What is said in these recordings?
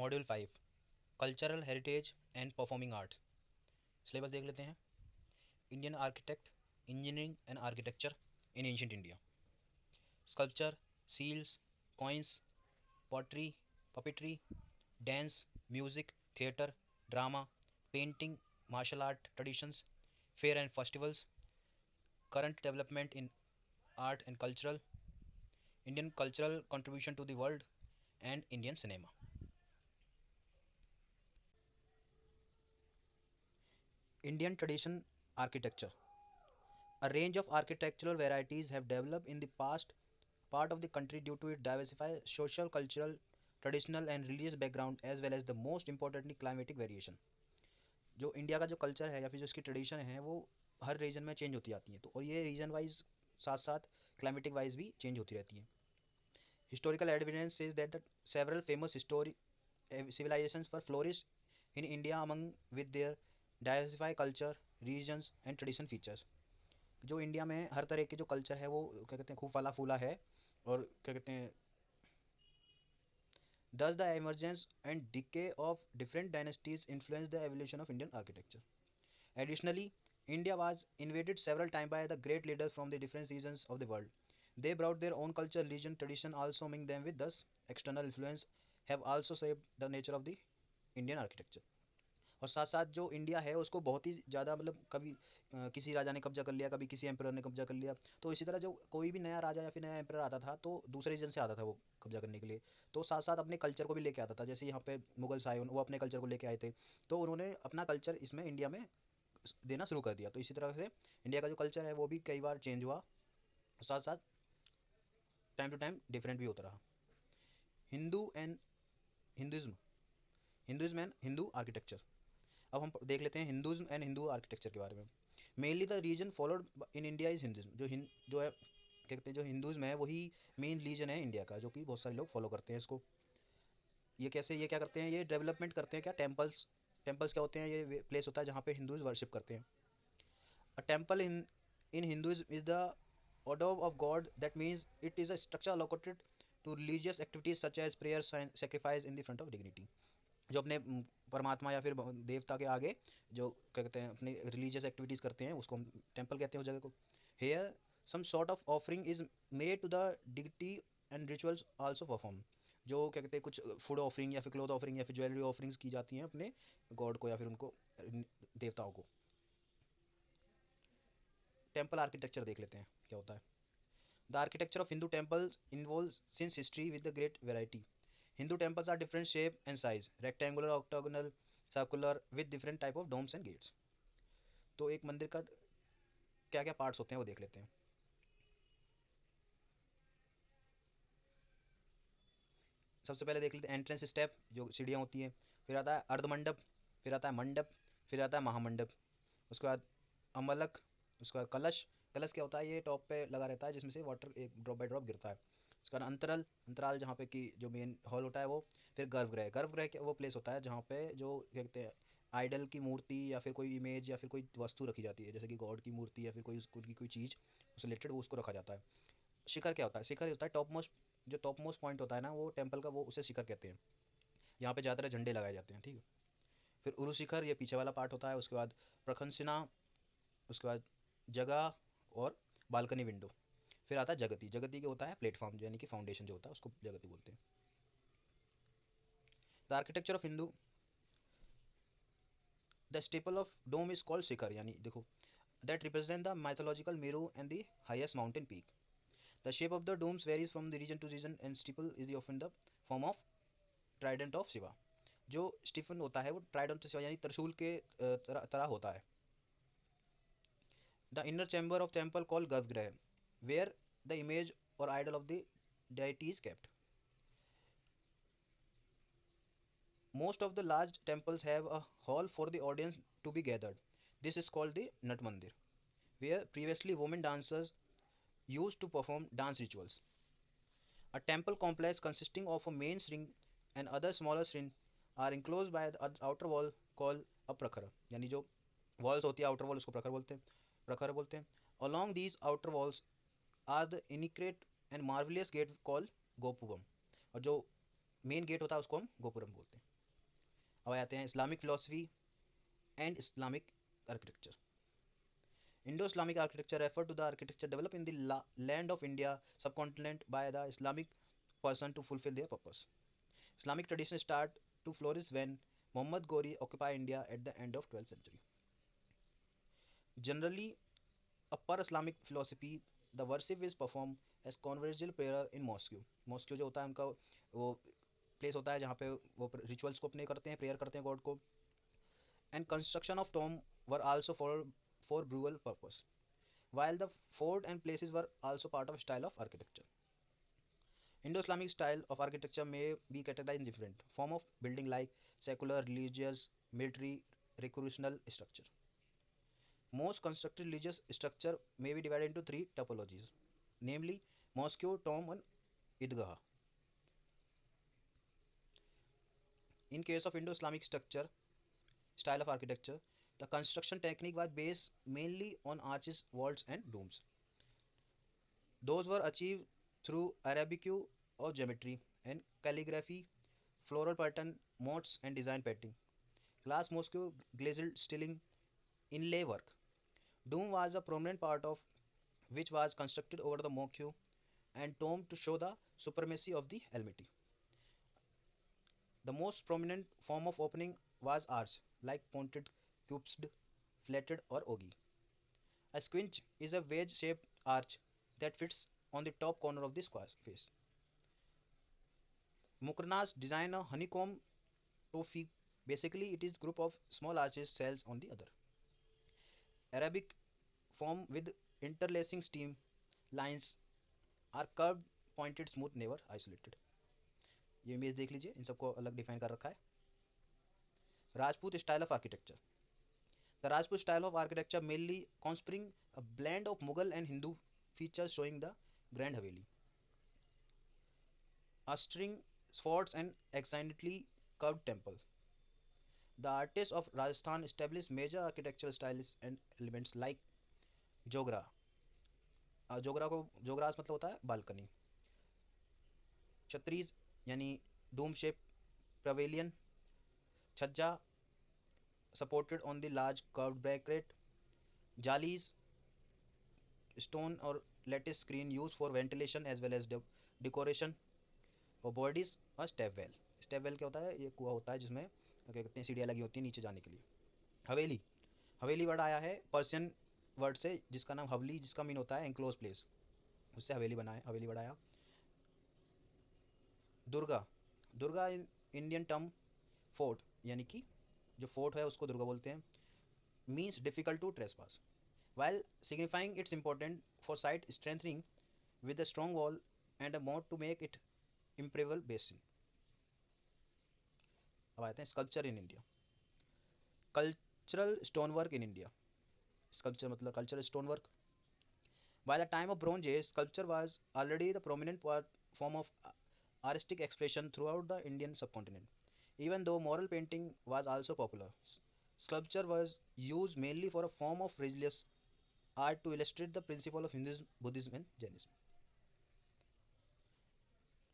Module 5 cultural heritage and performing art. Syllabus देख लेते हैं। Indian architect, engineering and architecture in ancient India, sculpture, seals, coins, pottery, puppetry, dance, music, theatre, drama, painting, martial art traditions, fair and festivals, current development in art and cultural, Indian cultural contribution to the world and Indian cinema. Indian tradition architecture. A range of architectural varieties have developed in the past part of the country due to its diversified social, cultural, traditional and religious background as well as the most importantly climatic variation. जो India का जो culture है या फिर जो इसकी tradition है वो हर रीजन में चेंज होती आती है, तो और ये रीजन वाइज साथ साथ क्लाइमेटिक वाइज भी चेंज होती रहती है। Historical evidence says that the several famous history civilizations were flourished in India among with their diversified culture, regions and tradition features। जो इंडिया में हर तरह के जो कल्चर है वो क्या कहते हैं खूब फला फूला है, और क्या कहते हैं thus the emergence and decay of different dynasties influenced the evolution of Indian architecture. Additionally, India was invaded several times by the great leaders from the different regions of the world. They brought their own culture, religion, tradition, also mixing them with thus external influence have also shaped the nature of the Indian architecture। और साथ साथ जो India है उसको बहुत ही ज़्यादा मतलब कभी किसी राजा ने कब्जा कर लिया, कभी किसी एम्परर ने कब्जा कर लिया, तो इसी तरह जो कोई भी नया राजा या फिर नया एम्परर आता था तो दूसरे रीजन से आता था वो कब्जा करने के लिए, तो साथ साथ अपने कल्चर को भी लेके आता था। जैसे यहाँ पे मुगल्स आए, वो अपने कल्चर को लेके आए थे, तो उन्होंने अपना कल्चर इसमें इंडिया में देना शुरू कर दिया। तो इसी तरह से इंडिया का जो कल्चर है वो भी कई बार चेंज हुआ, साथ साथ टाइम टू टाइम डिफरेंट भी होता रहा। Hindu and हिंदुज़्म, हिंदुज़्म and Hindu architecture. अब हम देख लेते हैं हिंदुज़्म एंड हिंदू आर्किटेक्चर के बारे में। Mainly the religion followed in India is Hinduism. जो है क्या कहते हैं, जो हिंदुज़्म है वही मेन रीजन है इंडिया का, जो कि बहुत सारे लोग फॉलो करते हैं इसको। ये क्या करते हैं, ये डेवलपमेंट करते हैं क्या, टेम्पल्स। टेम्पल्स क्या होते हैं, ये प्लेस होता है जहाँ पे हिंदूज वर्शिप करते हैं। A temple in हिंदुज़्म is the order of God, that means it is a structure allocated to religious activities such as prayer, sacrifice in the front of dignity। जो अपने परमात्मा या फिर देवता के आगे जो क्या कहते हैं अपनी रिलीजियस एक्टिविटीज़ करते हैं उसको हम टेम्पल कहते हैं उस जगह को। Here some sort of offering is made to the dignity and rituals also perform. जो क्या कहते हैं कुछ फूड ऑफरिंग या फिर क्लोथ ऑफरिंग या फिर ज्वेलरी ऑफरिंग्स की जाती हैं अपने गॉड को या फिर उनको देवताओं को। टेम्पल आर्किटेक्चर देख लेते हैं क्या होता है। The architecture of Hindu temples involves since history with the great variety. Hindu temples are different shape and size, rectangular, octagonal, circular with different type of domes and gates। तो एक मंदिर का क्या क्या पार्ट्स होते हैं वो देख लेते हैं। सबसे पहले देख लेते हैं एंट्रेंस स्टेप, जो सीढ़ियाँ होती हैं। फिर आता है अर्धमंडप, फिर आता है मंडप, फिर आता है महामंडप। उसके बाद अमलक, उसके बाद कलश। कलश क्या होता है, ये टॉप पे लगा रहता है जिसमें से वाटर एक ड्रॉप बाय ड्रॉप गिरता है। उसके बाद अंतराल, अंतराल जहाँ पे कि जो मेन हॉल होता है वो। फिर गर्भगृह, गर्भगृह वो प्लेस होता है जहाँ पे जो क्या कहते हैं आइडल की मूर्ति या फिर कोई इमेज या फिर कोई वस्तु रखी जाती है, जैसे कि गॉड की मूर्ति या फिर कोई उनकी कोई चीज़ उससे रिलेटेड वो उसको रखा जाता है। शिखर क्या होता है, शिखर होता है टॉप मोस्ट, जो टॉप मोस्ट पॉइंट होता है ना वो टेम्पल का, वो उसे शिखर कहते हैं। यहाँ पे ज़्यादातर झंडे लगाए जाते हैं, ठीक है। फिर उरु शिखर, ये पीछे वाला पार्ट होता है। उसके बाद प्रखंसिना, उसके बाद जगह और बालकनी विंडो। फिर आता है जगती, जगती क्या होता है प्लेटफॉर्म, यानी कि फाउंडेशन जो होता है उसको जगती बोलते हैं। The architecture of Hindu, the steeple of dome is called shikhara, यानी देखो that represent the mythological Meru and the highest mountain peak. The shape of the domes varies from the region to region and steeple is often the form of trident of Shiva. जो स्टीफन होता है वो Trident of Shiva यानी त्रिशूल के तरह होता है। The inner chamber of temple called garbhagriha, where the image और idol of the deity is kept। Most of the large temples have a hall for the audience to be gathered. This is called the Nat Mandir, where previously women dancers used to perform dance rituals। A temple complex consisting of a main shrine and other smaller shrine are enclosed by the outer wall called a prakhara, यानी जो walls होती है outer wall उसको प्रखर बोलते हैं, प्रखर बोलते हैं। Along these outer walls are the intricate and marvelous gate called gopuram, और जो मेन गेट होता है उसको हम गोपुरम बोलते हैं। अब आते हैं Islamic philosophy and Islamic architecture. Indo-Islamic architecture refer to the architecture developed in the land of India subcontinent by the Islamic person to fulfill their purpose. Islamic tradition start to flourish when Muhammad Ghori occupied India at the end of 12th century. Generally, a per-Islamic philosophy, the worship is performed as convergent prayer in mosque. Mosque जो होता है उनका वो place होता है जहाँ पे वो रिचुअल्स को अपने करते हैं, प्रेयर करते हैं गॉड को. And construction of tomb were also for burial purpose, while the fort and places were also part of style of architecture. Indo-Islamic style of architecture may be categorized in different form of building like secular, religious, military, recreational structure. Most constructed religious structure may be divided into three typologies, namely mosque, tomb, and idgah. In case of Indo-Islamic structure style of architecture, the construction technique was based mainly on arches, vaults, and domes. Those were achieved through Arabic or geometry and calligraphy, floral pattern, motifs, and design painting. Glass mosque, glazed ceiling, inlay work. Dome was a prominent part of which was constructed over the mosque and tomb to show the supremacy of the Almighty. The most prominent form of opening was arch, like pointed, cubed, flatted, or ogee. A squinch is a wedge-shaped arch that fits on the top corner of the square face. Mukarnas design a honeycomb tophi. Basically, it is group of small arches cells on the other. Arabic form with interlacing steam lines are curved, pointed, smooth, never isolated. ये image देख लीजिए, इन सबको अलग define कर रखा है. Rajput style of architecture. The Rajput style of architecture mainly conspiring a blend of Mughal and Hindu features showing the Grand Haveli, astering forts and accidentally curved temples. The artists of Rajasthan established major architectural styles and elements like जोगरा. जोगरा को जोगरास मतलब होता है balcony. छत्रीज यानी dome shape pavilion. छज्जा supported on the large curved bracket. जालीज stone or lattice screen used for ventilation as well as decoration. और bodies और step well. Step well क्या होता है? ये कुआ होता है जिसमें क्या कहते हैं सीढ़ियाँ लगी होती हैं नीचे जाने के लिए. हवेली. हवेली वर्ड आया है पर्शियन वर्ड से जिसका नाम हवली, जिसका मीन होता है एनक्लोज प्लेस, उससे हवेली बना है, हवेली वर्ड आया. Durga. Durga Indian term fort, यानी कि जो फोर्ट है उसको दुर्गा बोलते हैं. Means difficult to trespass while signifying its important for site strengthening with a strong wall and a moat to make it impregnable basin. अब आते हैं sculpture in India. Cultural stone work in India. Sculpture मतलब cultural stone work. By the time of Bronze Age, sculpture was already the prominent form of artistic expression throughout the Indian subcontinent. Even though mural painting was also popular, sculpture was used mainly for a form of religious art to illustrate the principle of Hinduism, Buddhism, and Jainism.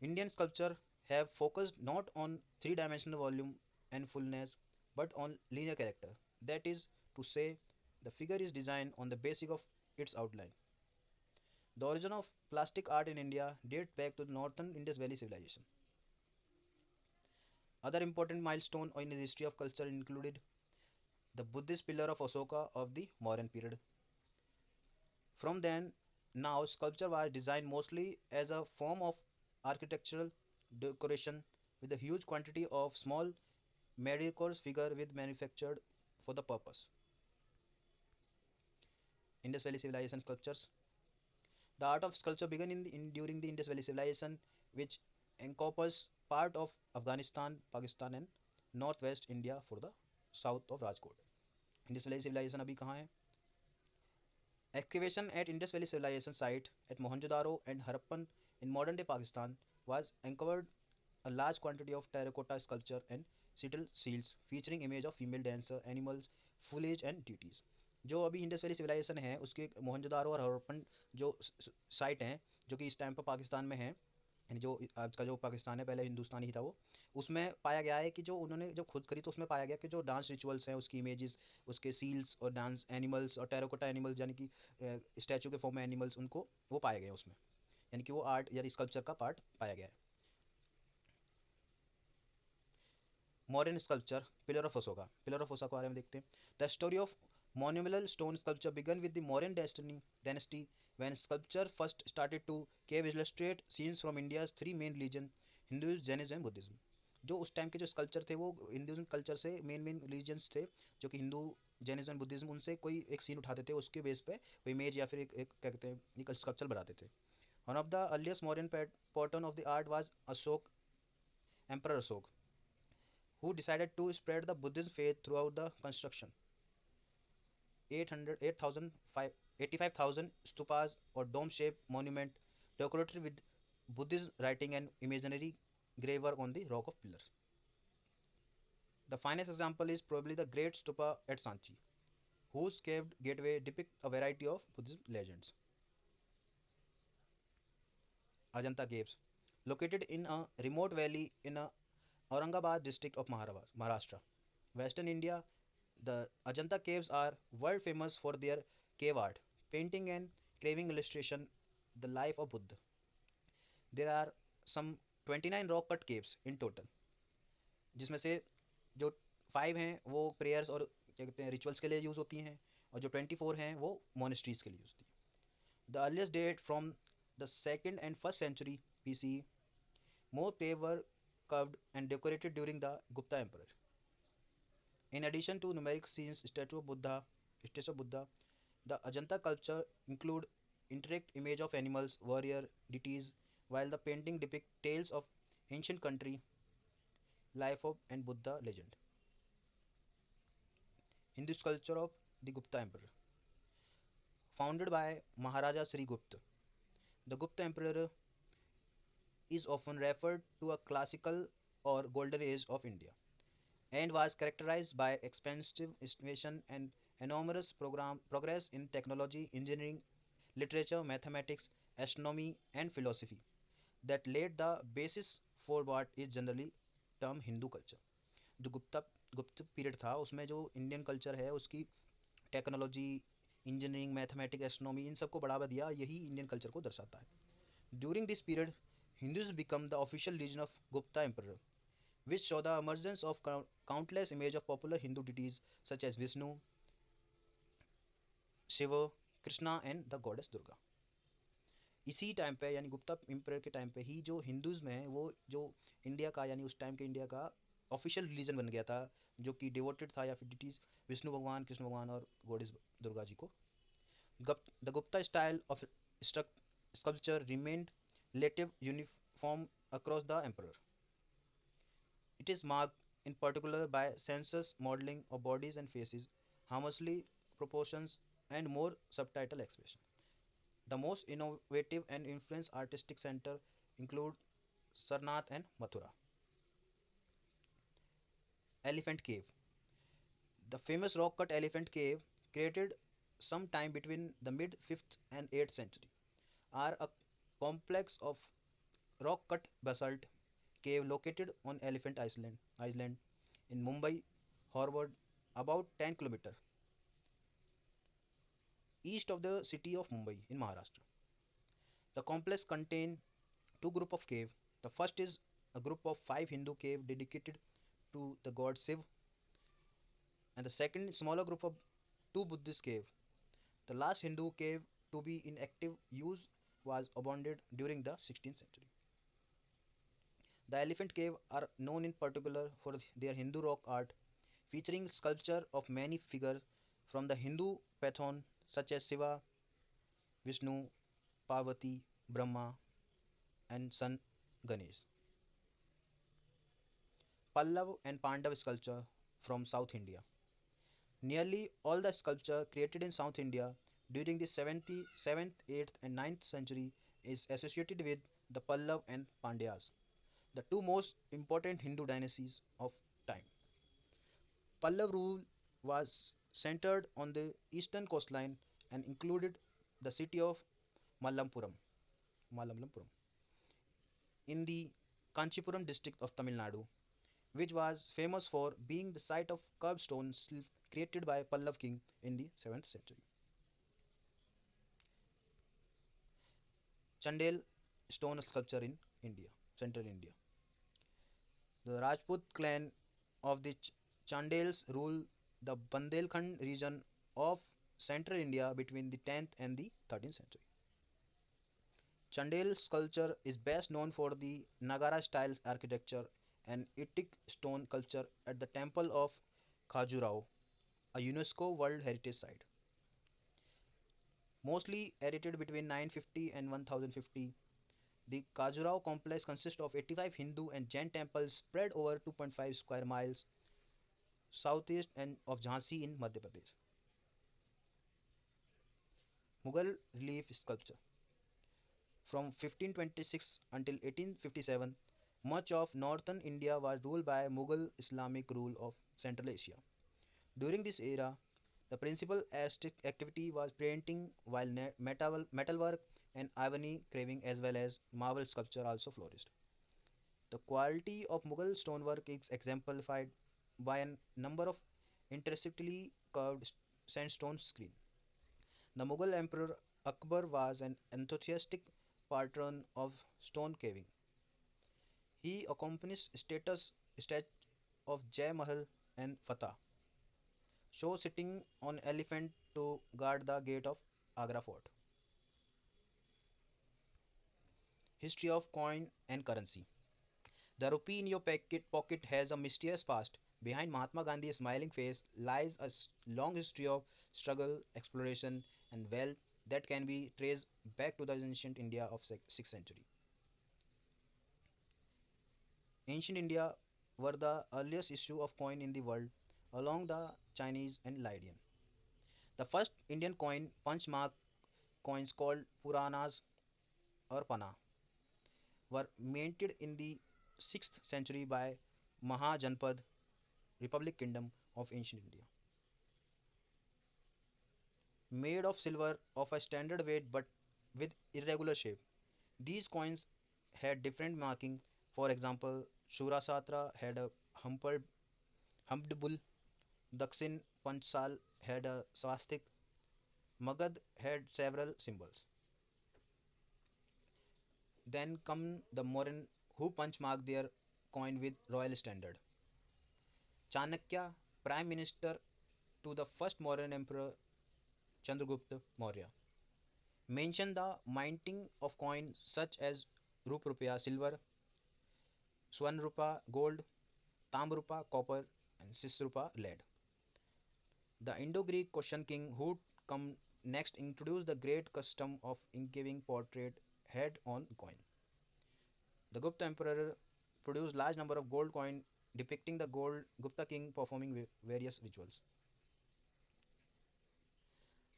Indian sculpture have focused not on three-dimensional volume and fullness, but on linear character. That is to say, the figure is designed on the basis of its outline. The origin of plastic art in India dates back to the northern Indus Valley civilization. Other important milestones in the history of culture included the Buddhist pillar of Asoka of the Mauryan period. From then, now sculpture was designed mostly as a form of architectural decoration with a huge quantity of small mediocre figure with manufactured for the purpose. Indus Valley civilization sculptures. The art of sculpture began during the Indus Valley civilization, which encompasses part of Afghanistan, Pakistan, and northwest India for the south of Rajkot. Indus Valley civilization अभी कहाँ है? Excavation at Indus Valley civilization site at Mohenjo-daro and Harappan in modern-day Pakistan was uncovered a large quantity of terracotta sculpture and settle seals featuring image of female dancer, animals, foliage and deities. जो अभी Indus valley civilisation है उसके मोहनजोदारो और हड़प्पन जो site हैं जो कि इस टाइम पर पाकिस्तान में हैं, यानी जो आज का जो पाकिस्तान है, पहले हिंदुस्तानी ही था वो, उसमें पाया गया है कि जो उन्होंने जब खुद करी तो उसमें पाया गया कि जो डांस रिचुअल्स हैं उसकी इमेजेस, उसके सील्स और डांस एनिमल्स और टेराकोटा एनिमल्स यानी कि स्टैचू के फॉर्म में एनिमल्स, उनको वो पाए गए उसमें, यानी कि वो आर्ट या स्कल्पचर का पार्ट पाया गया है। मॉडर्न स्कल्पचर, पिलर ऑफ ओसा के बारे में देखते हैं। The story of monumental stone sculpture began with the Mauryan dynasty when sculpture first started to cave illustrate scenes from India's three main religion, Hinduism, Jainism and Buddhism। जो उस time के जो स्कल्पचर थे वो हिंदुइज्म कल्चर से main religions थे, जो कि हिंदू, जैनिज्म एंड बुद्धिज्म, उनसे कोई एक सीन उठाते थे, उसके बेस पे वो इमेज या फिर एक क्या कहते हैं एक स्कल्पचर बनाते थे। One of the earliest modern pattern of the art was Ashok, emperor Ashok, who decided to spread the Buddhist faith throughout the construction. 800 85,000 stupas or dome-shaped monument decorated with Buddhist writing and imaginary graver on the rock of pillar. The finest example is probably the Great Stupa at Sanchi, whose caved gateway depict a variety of Buddhist legends. Ajanta Caves, located in a remote valley in a Aurangabad district of Maharashtra, Western India, the Ajanta caves are world famous for their cave art, painting and carving illustration, the life of Buddha. There are some 29 rock cut caves in total, जिसमें से जो 5 हैं वो prayers और क्या कहते हैं rituals के लिए यूज़ होती हैं, और जो 24 हैं वो मोनेस्ट्रीज के लिए यूज़ होती हैं। The earliest date from the second and first century BCE, more caves were carved and decorated during the Gupta Emperor. In addition to numeric scenes, statues of Buddha, the Ajanta culture include intricate image of animals, warrior, deities, while the painting depict tales of ancient country, life of and Buddha legend. Hindu sculpture of the Gupta Emperor, founded by Maharaja Sri Gupta. The Gupta Emperor is often referred to a classical or golden age of India, and was characterized by expansive innovation and enormous progress in technology, engineering, literature, mathematics, astronomy, and philosophy that laid the basis for what is generally termed Hindu culture. जो गुप्त period था उसमें जो Indian culture है उसकी technology, engineering, mathematics, astronomy, इन सबको बढ़ावा दिया, यही इंडियन कल्चर को दर्शाता है। During this period Hindus become the official religion of Gupta Emperor, which saw the emergence of countless images of popular Hindu deities such as Vishnu, Shiva, Krishna and the goddess Durga। इसी time पे यानी Gupta empire के time पे ही जो Hinduism है वो जो India का यानी उस टाइम के इंडिया का ऑफिशियल रिलीजन बन गया था, जो कि डिवोटेड था या फिर डिटीज विष्णु भगवान, कृष्ण भगवान और गॉडेस दुर्गा जी को। The Gupta style of sculpture remained relative uniform across the emperor. It is marked in particular by sensuous modeling of bodies and faces, harmoniously proportions, and more subtle expression. The most innovative and influential artistic center include Sarnath and Mathura. Elephant Cave. The famous rock-cut Elephant Cave, created sometime between the mid-5th and 8th century, are a complex of rock-cut basalt cave located on Elephant Island in Mumbai Harbour, about 10 km east of the city of Mumbai in Maharashtra. The complex contains two groups of caves. The first is a group of 5 Hindu caves dedicated to the god Shiv, and the second smaller group of 2 Buddhist caves. The last Hindu cave to be in active use was abandoned during the 16th century. The Elephant Cave are known in particular for their Hindu rock art, featuring sculpture of many figures from the Hindu pantheon such as Shiva, Vishnu, Parvati, Brahma, and son Ganesh. Pallav and Pandav sculpture from South India. Nearly all the sculpture created in South India during the 7th, 8th, and 9th century is associated with the Pallav and Pandyas, the two most important Hindu dynasties of time. Pallav rule was centered on the eastern coastline and included the city of Mallampuram. in the Kanchipuram district of Tamil Nadu, which was famous for being the site of carved stone created by Pallav king in the 7th century. Chandel stone sculpture in India, central India. The Rajput clan of the Chandels ruled the Bundelkhand region of central India between the 10th and the 13th century. Chandel sculpture is best known for the Nagara style architecture and Ittik stone culture at the temple of Khajuraho, a UNESCO World Heritage Site. Mostly erected between 950 and 1050, the Khajuraho complex consists of 85 Hindu and Jain temples spread over 2.5 square miles southeast and of Jhansi in Madhya Pradesh. Mughal relief sculpture. From 1526 until 1857, much of northern India was ruled by Mughal Islamic rule of Central Asia. During this era, the principal activity was painting, while metalwork and ivory carving as well as marble sculpture also flourished. The quality of Mughal stonework is exemplified by a number of interestingly carved sandstone screens. The Mughal Emperor Akbar was an enthusiastic patron of stone carving. He accompanied statues of Jai Mahal and Fateh show sitting on elephant to guard the gate of Agra fort. History of coin and currency. The rupee in your pocket has a mysterious past. Behind Mahatma Gandhi's smiling face lies a long history of struggle, exploration, and wealth that can be traced back to the ancient India of 6th century. Ancient India were the earliest issue of coin in the world, along the Chinese and Lydian. The first Indian coin, punch mark coins called Puranas or Pana, were minted in the 6th century by Mahajanpad Republic Kingdom of Ancient India. Made of silver of a standard weight but with irregular shape. These coins had different marking. For example, Shurasatra had a humped bull, Dakshin Panchal had a swastik, Magad had several symbols. Then come the Mauryan who punch marked their coin with royal standard. Chanakya, prime minister to the first Mauryan emperor Chandragupta Maurya, mentioned the minting of coins such as Rupaya silver, Swarnrupa gold, Tamrupa copper, and Sisrupa lead. The Indo-Greek Kushan king who come next introduced the great custom of engraving portrait head on coin. The Gupta emperor produced large number of gold coin depicting the gold Gupta king performing various rituals.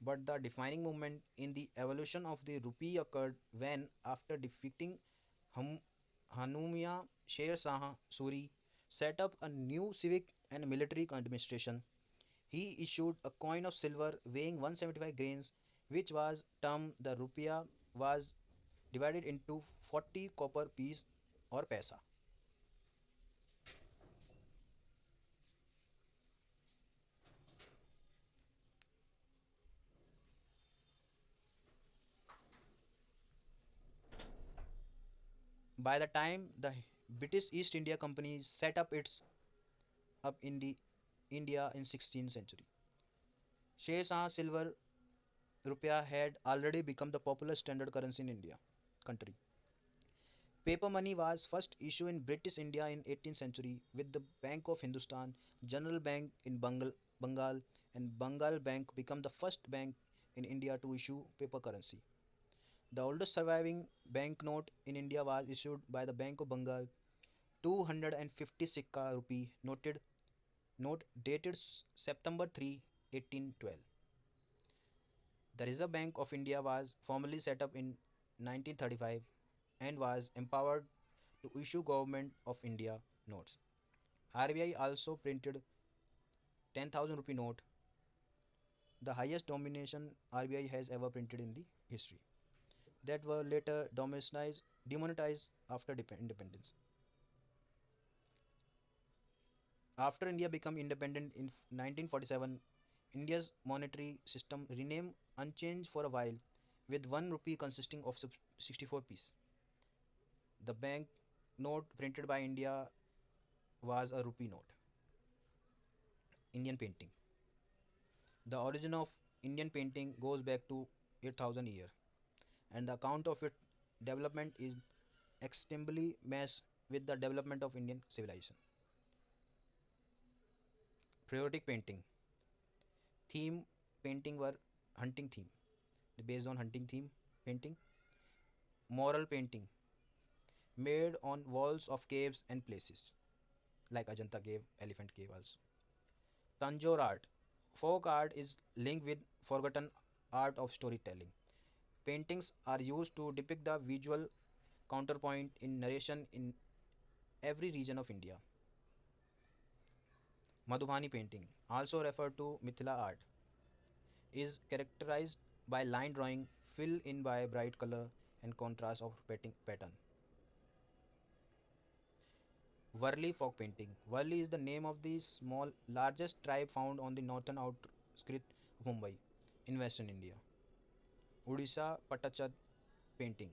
But the defining moment in the evolution of the rupee occurred when, after defeating hum- Hanumiya Sher Shah Suri, set up a new civic and military administration. He issued a coin of silver weighing 175 grains, which was termed the rupiah, was divided into 40 copper pieces or paisa. By the time the British East India Company set up its up in the India in 16th century, Sher Shah silver rupiah had already become the popular standard currency in India country. Paper money was first issued in British India in 18th century with the Bank of Hindustan, General Bank in Bengal, and Bengal Bank became the first bank in India to issue paper currency. The oldest surviving banknote in India was issued by the Bank of Bengal, 250 Sikka rupee note dated September 3, 1812. The Reserve Bank of India was formally set up in 1935 and was empowered to issue Government of India notes. RBI also printed 10,000 rupee note, the highest denomination RBI has ever printed in the history, that were later demonetized after independence. After India became independent in 1947, India's monetary system remained unchanged for a while, with 1 rupee consisting of 64 pieces. The bank note printed by India was a rupee note. Indian painting. The origin of Indian painting goes back to 8,000 years, and the account of its development is extremely matched with the development of Indian civilization. Patriotic painting. Theme painting were hunting theme. Based on hunting theme painting. Moral painting made on walls of caves and places like Ajanta cave, Elephant cave also. Tanjore art. Folk art is linked with forgotten art of storytelling. Paintings are used to depict the visual counterpoint in narration in every region of India. Madhubani painting, also referred to Mithila art, is characterized by line drawing filled in by bright color and contrast of pattern. Warli folk painting. Warli is the name of the largest tribe found on the northern outskirts of Mumbai in western India. Odisha Patachad painting.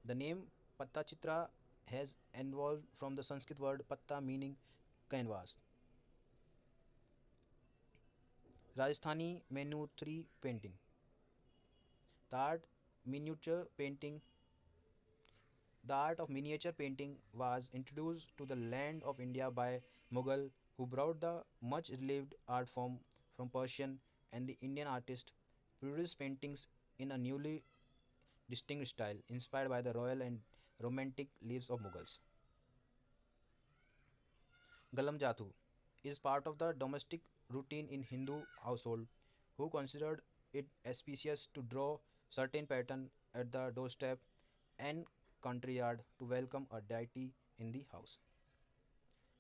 The name Pattachitra has evolved from the Sanskrit word patta meaning canvas. Rajasthani Manutri painting. The art miniature painting The art of miniature painting was introduced to the land of India by Mughal who brought the much relieved art form from Persian, and the Indian artist produced paintings in a newly distinct style inspired by the royal and romantic lives of Mughals. Galam Jathu is part of the domestic routine in Hindu household who considered it auspicious to draw certain pattern at the doorstep and country yard to welcome a deity in the house.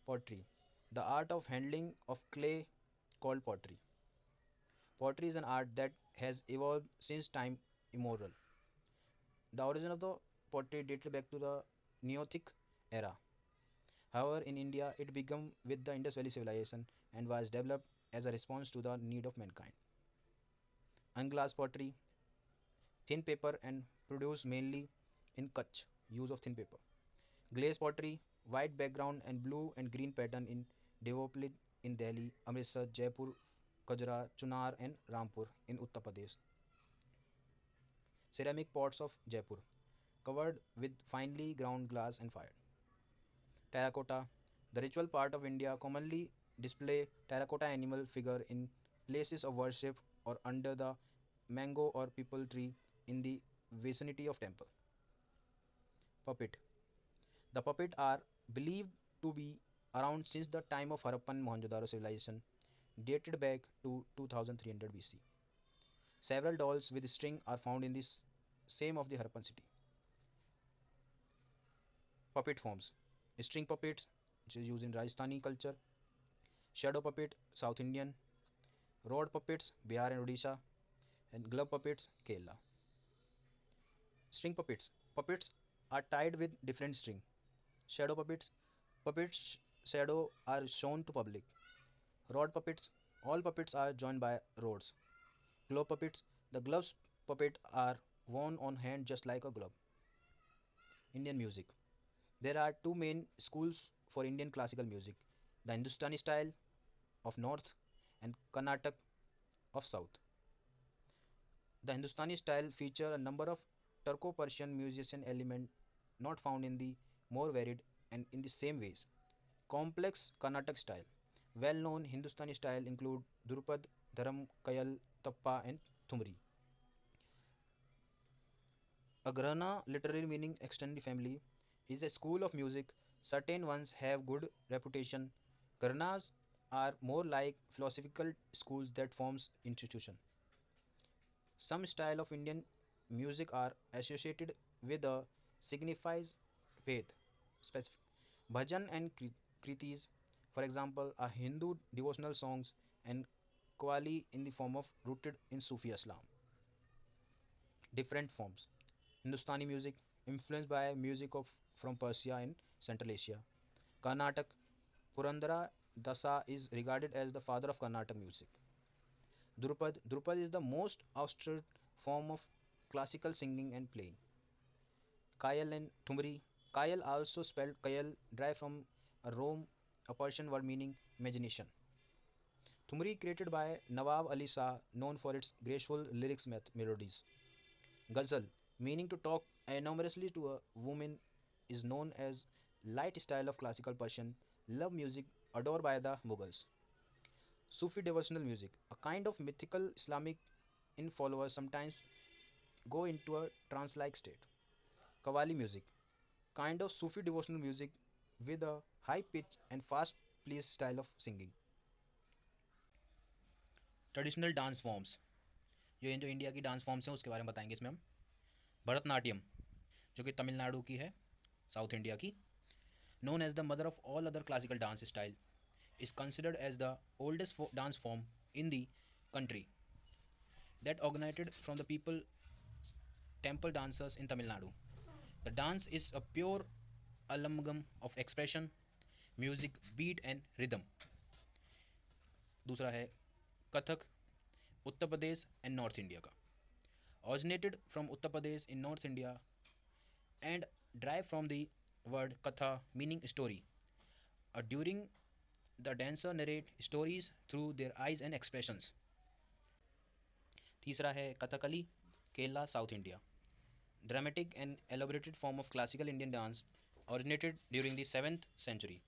Pottery. The art of handling of clay called pottery. Pottery is an art that has evolved since time immemorial. The origin of the pottery dated back to the Neolithic era. However, in India, it began with the Indus Valley civilization and was developed as a response to the need of mankind. Unglass pottery, thin paper and produced mainly in Kutch, use of thin paper. Glaze pottery, white background and blue and green pattern in developed in Delhi, Amritsar, Jaipur, Kajra, Chunar and Rampur in Uttar Pradesh. Ceramic pots of Jaipur, covered with finely ground glass and fire. Terracotta, the ritual part of India commonly display terracotta animal figure in places of worship or under the mango or people tree in the vicinity of temple. Puppet. The puppet are believed to be around since the time of Harappan Mohenjo-daro civilization, dated back to 2300 BC. Several dolls with string are found in this same of the Harappan city. Puppet forms. String puppets, which is used in Rajasthani culture. Shadow puppet, South Indian. Rod puppets, Bihar and Odisha. And glove puppets, Kerala. String puppets. Puppets are tied with different string. Shadow puppets shadow are shown to public. Rod puppets, all puppets are joined by rods. Glove puppets, the gloves puppet are worn on hand just like a glove. Indian music. There are two main schools for Indian classical music, the Hindustani style of north and Carnatic of south. The Hindustani style feature a number of Turco-Persian musician elements not found in the more varied and in the same ways. Complex Carnatic style. Well-known Hindustani style include Drupad, Dharam, Kayal, Tappa and Thumri. A Grana, literally meaning extended family, is a school of music. Certain ones have good reputation. Granas are more like philosophical schools that forms institution. Some style of Indian music are associated with a signifies faith. Specific bhajan and kritis, for example, are Hindu devotional songs and qawwali in the form of rooted in Sufi Islam. Different forms. Hindustani music. influenced by music of from Persia and Central Asia. Karnataka, Purandara Dasa is regarded as the father of Carnatic music. Drupad is the most austere form of classical singing and playing. Kayal and Thumri. Kayal, also spelled Kayal, derived from a Rome, a Persian word meaning imagination. Thumri, created by Nawab Ali Shah, known for its graceful lyrics melodies. Ghazal, meaning to talk enormously to a woman, is known as light style of classical Persian love music adored by the Mughals. Sufi devotional music, a kind of mythical Islamic in followers sometimes go into a trance-like state. Qawwali music, kind of Sufi devotional music with a high pitch and fast paced style of singing. Traditional dance forms, जो इन जो India की dance forms हैं उसके बारे में बताएंगे इसमें हम. भरतनाट्यम, जो कि तमिलनाडु की है, साउथ इंडिया की. Known as the mother of all other classical dance style, is considered as the oldest dance form in the country that originated from the people temple dancers in Tamil Nadu. The dance is a pure amalgam of expression, music, beat and rhythm. दूसरा है Kathak, Uttar Pradesh and north India का. Originated from Uttar Pradesh in North India and derived from the word katha meaning story. During the dancer narrate stories through their eyes and expressions. तीसरा है Kathakali, Kerala, south India. Dramatic and elaborated form of classical Indian dance originated during the 7th century.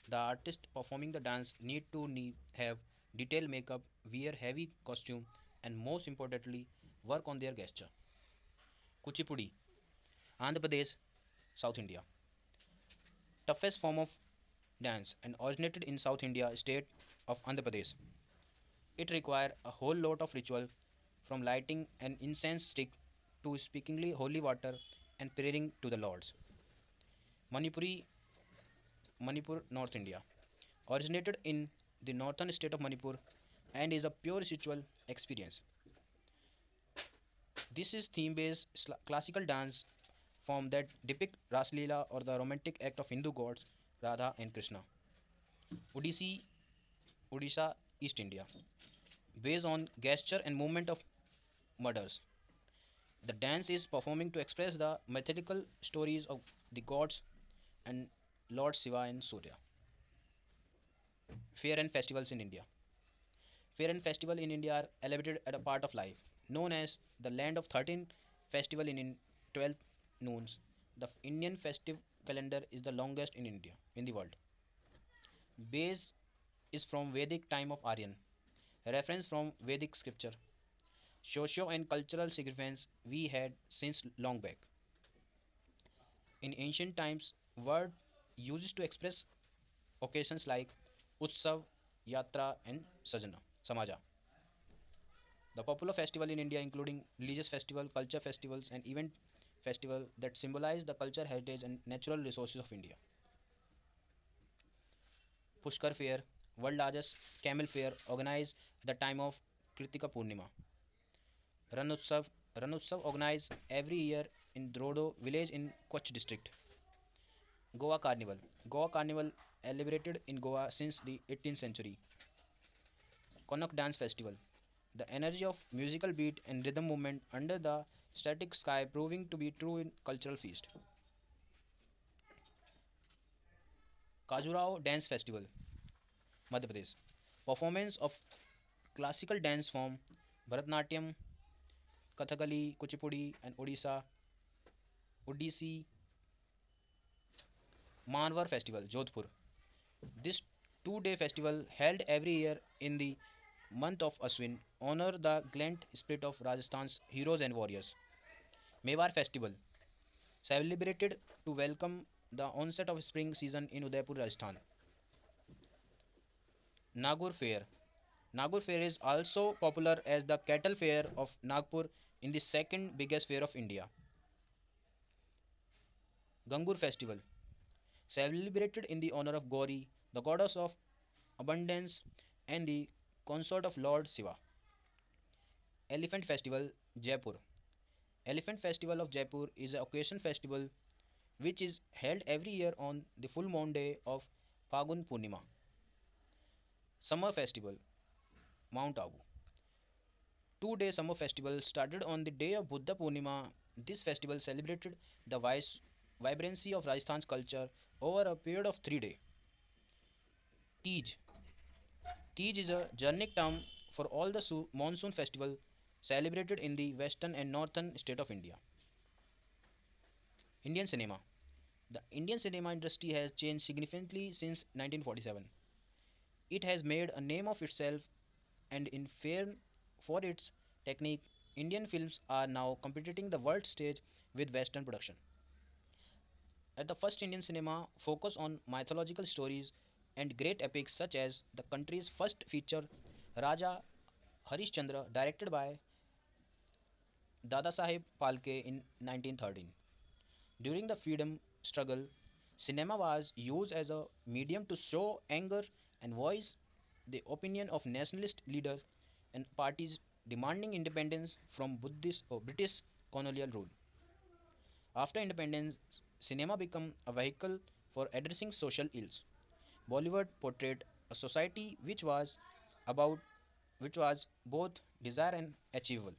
The artists performing the dance need to have detailed makeup, wear heavy costume, and most importantly, work on their gesture. Kuchipudi, Andhra Pradesh, South India. Toughest form of dance and originated in South India state of Andhra Pradesh. It requires a whole lot of ritual, from lighting an incense stick to speaking holy water and praying to the lords. Manipuri, Manipur, North India. Originated in the northern state of Manipur and is a pure ritual experience. This is theme-based classical dance form that depict Raslila or the romantic act of Hindu gods Radha and Krishna. Odissi, Odisha, East India. Based on gesture and movement of murders. The dance is performing to express the mythological stories of the gods and Lord Shiva and Surya. Fair and festivals in India. Fair and festival in India are elevated at a part of life, known as the land of 13 festival in 12 noons. The Indian festive calendar is the longest in India in the world. Base is from Vedic time of Aryan. Reference from Vedic scripture. Socio and cultural significance we had since long back. In ancient times, word used to express occasions like Utsav, Yatra, and Sajana, Samaja. The popular festival in India, including religious festival, culture festivals, and event festival that symbolize the culture, heritage, and natural resources of India. Pushkar Fair, world largest camel fair, organized at the time of Kritika Purnima. Ranutsav organized every year in Drodo village in Kutch district. Goa Carnival. Goa Carnival elaborated in Goa since the 18th century. Konnak Dance Festival. The energy of musical beat and rhythm movement under the static sky proving to be true in cultural feast. Khajuraho Dance Festival, Madhya Pradesh. Performance of classical dance form Bharatnatyam, Kathakali, Kuchipudi and Odissi. Manwar Festival, Jodhpur. This 2-day festival held every year in the month of Aswin honor the gallant spirit of Rajasthan's heroes and warriors. Mewar Festival, celebrated to welcome the onset of spring season in Udaipur, Rajasthan. Nagpur Fair. Nagpur Fair is also popular as the cattle fair of Nagpur in the second biggest fair of India. Gangur Festival, celebrated in the honor of Gauri, the goddess of abundance and the consort of Lord Shiva. Elephant Festival, Jaipur. Elephant Festival of Jaipur is an occasion festival which is held every year on the full moon day of Phagun Purnima. Summer Festival, Mount Abu. 2 day summer festival started on the day of Buddha Purnima. This festival celebrated the vibrancy of Rajasthan's culture over a period of 3 days. Tej. Tej is a generic term for all the monsoon festival celebrated in the western and northern state of India. Indian cinema. The Indian cinema industry has changed significantly since 1947. It has made a name of itself and in fame for its technique. Indian films are now competing the world stage with western production. At the first Indian cinema focused on mythological stories and great epics such as the country's first feature Raja Harishchandra directed by Dadasaheb Phalke in 1913. During the freedom struggle, cinema was used as a medium to show anger and voice the opinion of nationalist leaders and parties demanding independence from Buddhist or British colonial rule. After independence, cinema became a vehicle for addressing social ills. Bollywood portrayed a society about which was both desired and achievable.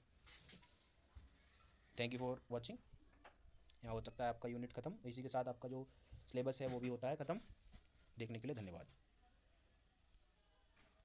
Thank you for watching. यहाँ हो सकता है आपका unit ख़त्म, इसी के साथ आपका जो सिलेबस है वो भी होता है ख़त्म. देखने के लिए धन्यवाद.